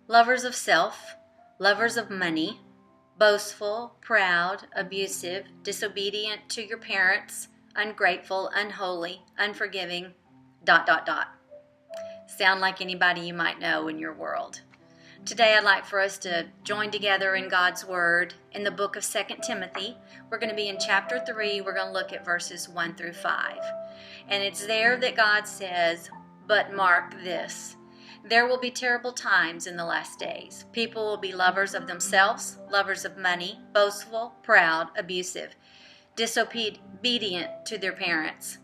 lovers of self, lovers of money, boastful, proud, abusive, disobedient to your parents, ungrateful, unholy, unforgiving, ... Sound like anybody you might know in your world. Today I'd like for us to join together in God's Word in the book of 2 Timothy. We're going to be in chapter 3. We're going to look at verses 1 through 5. And it's there that God says, "But mark this. There will be terrible times in the last days. People will be lovers of themselves, lovers of money, boastful, proud, abusive, disobedient to their parents,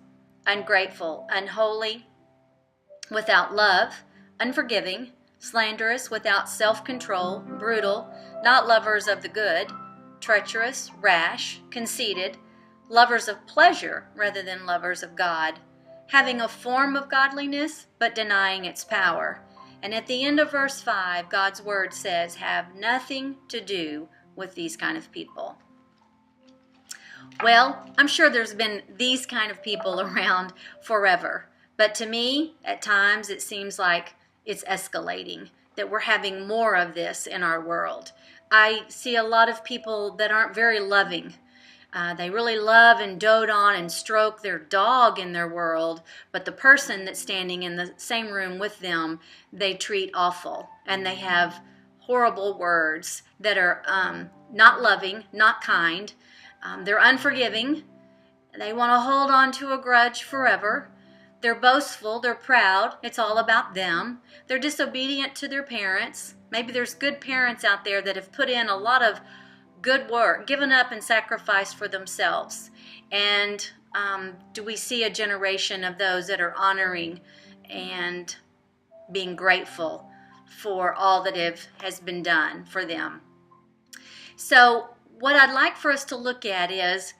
ungrateful, unholy, without love, unforgiving, slanderous, without self-control, brutal, not lovers of the good, treacherous, rash, conceited, lovers of pleasure rather than lovers of God, having a form of godliness but denying its power." And at the end of verse 5, God's Word says, "Have nothing to do with these kind of people." Well, I'm sure there's been these kind of people around forever. But to me, at times, it seems like it's escalating, that we're having more of this in our world. I see a lot of people that aren't very loving. They really love and dote on and stroke their dog in their world, but the person that's standing in the same room with them, they treat awful. And they have horrible words that are not loving, not kind. They're unforgiving. They want to hold on to a grudge forever. They're boastful, they're proud, it's all about them. They're disobedient to their parents. Maybe there's good parents out there that have put in a lot of good work, given up and sacrificed for themselves. And do we see a generation of those that are honoring and being grateful for all that has been done for them? So what I'd like for us to look at is,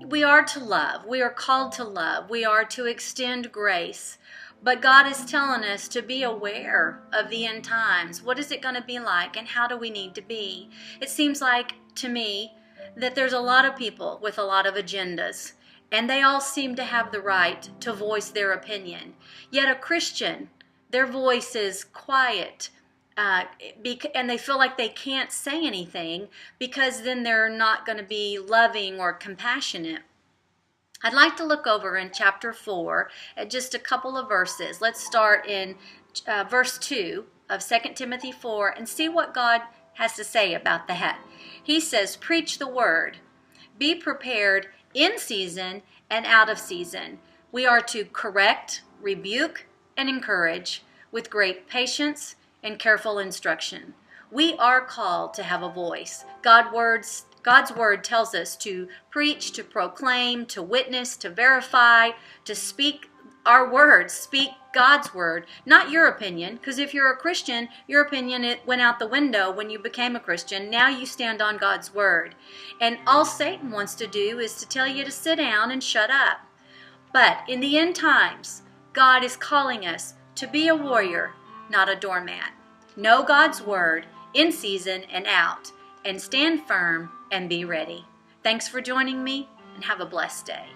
we are to love. We are called to love. We are to extend grace. But God is telling us to be aware of the end times. What is it going to be like, and how do we need to be? It seems like, to me, that there's a lot of people with a lot of agendas, and they all seem to have the right to voice their opinion. Yet a Christian, their voice is quiet, and they feel like they can't say anything because then they're not going to be loving or compassionate. I'd like to look over in chapter 4 at just a couple of verses. Let's start in verse 2 of 2 Timothy 4 and see what God has to say about that. He says, "Preach the word. Be prepared in season and out of season." We are to correct, rebuke, and encourage with great patience and careful instruction. We are called to have a voice. God's word tells us to preach, to proclaim, to witness, to verify, to speak our words, speak God's word, not your opinion, because if you're a Christian, your opinion, it went out the window when you became a Christian. Now you stand on God's word. And all Satan wants to do is to tell you to sit down and shut up. But in the end times, God is calling us to be a warrior, not a doormat. Know God's word in season and out, and stand firm and be ready. Thanks for joining me, and have a blessed day.